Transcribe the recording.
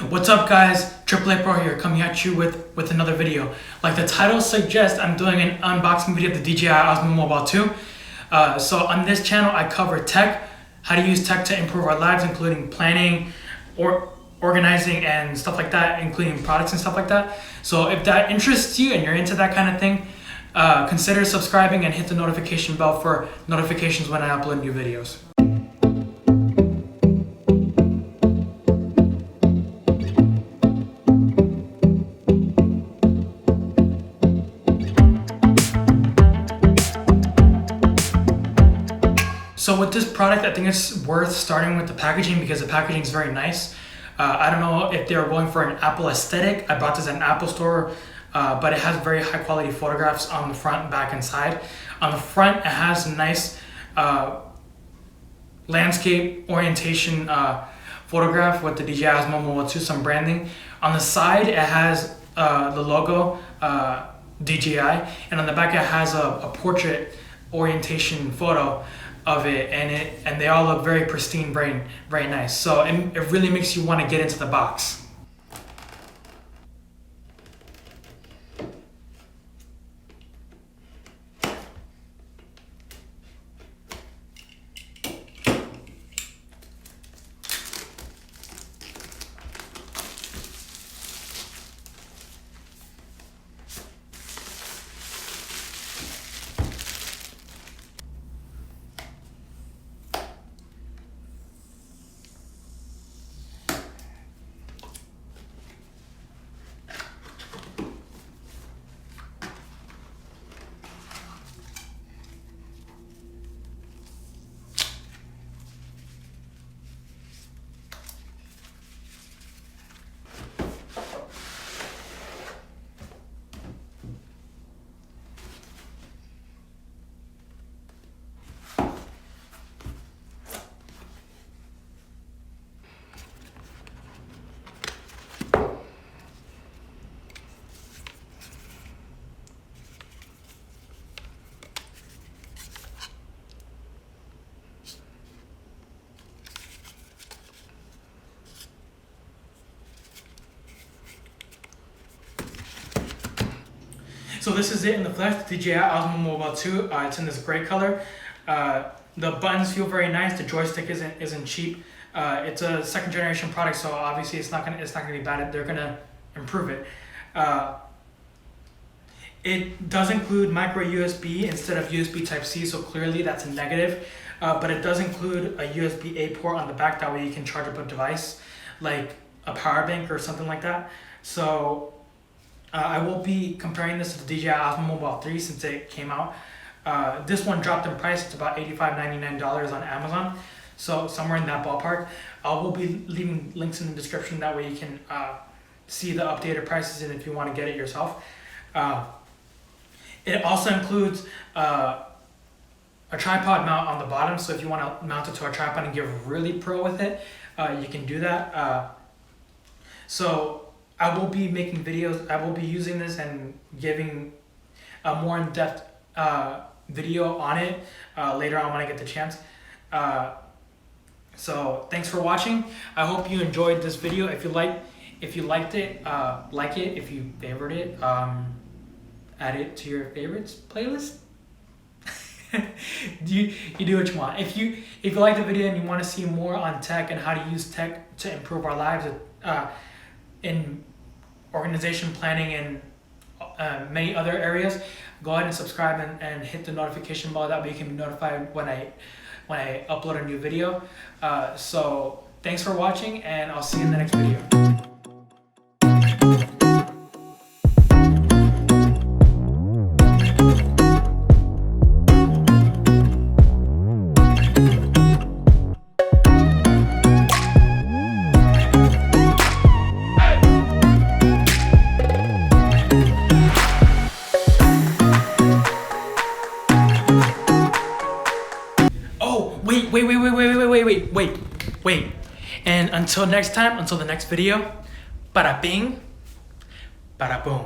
What's up guys, AAA Pro here coming at you with another video. Like the title suggests, I'm doing an unboxing video of the DJI Osmo Mobile 2. So on this channel I cover tech, how to use tech to improve our lives, including planning, or organizing and stuff like that, including products and stuff like that. So if that interests you and you're into that kind of thing, consider subscribing and hit the notification bell for notifications when I upload new videos. So with this product, I think it's worth starting with the packaging because the packaging is very nice. I don't know if they're going for an Apple aesthetic. I bought this at an Apple store, but it has very high quality photographs on the front, back, and side. On the front, it has a nice landscape orientation photograph with the DJI Osmo Mobile 2, some branding. On the side, it has the logo, DJI, and on the back, it has a portrait orientation photo of it, and they all look very pristine, very nice. So it really makes you want to get into the box. So this is it in the flesh, the DJI Osmo Mobile 2. It's in this gray color. The buttons feel very nice. The joystick isn't cheap. It's a second generation product, so obviously it's not gonna be bad. They're gonna improve it. It does include micro USB instead of USB Type-C, so clearly that's a negative. But it does include a USB-A port on the back. That way you can charge up a device like a power bank or something like that. So I will be comparing this to the DJI Osmo Mobile 3 since it came out. This one dropped in price. It's about $85-$99 on Amazon. So somewhere in that ballpark. I will be leaving links in the description. That way you can see the updated prices and if you want to get it yourself. It also includes a tripod mount on the bottom. So if you want to mount it to a tripod and get really pro with it, you can do that. So I will be making videos. I will be using this and giving a more in-depth video on it later on when I get the chance. So thanks for watching. I hope you enjoyed this video. If you liked it, like it. If you favored it, add it to your favorites playlist. you do what you want. If you like the video and you want to see more on tech and how to use tech to improve our lives in organization, planning, and many other areas, go ahead and subscribe and hit the notification bell. That way you can be notified when I upload a new video. So thanks for watching, and I'll see you in the next video. Wait. And until next time, until the next video, bada bing, bada boom.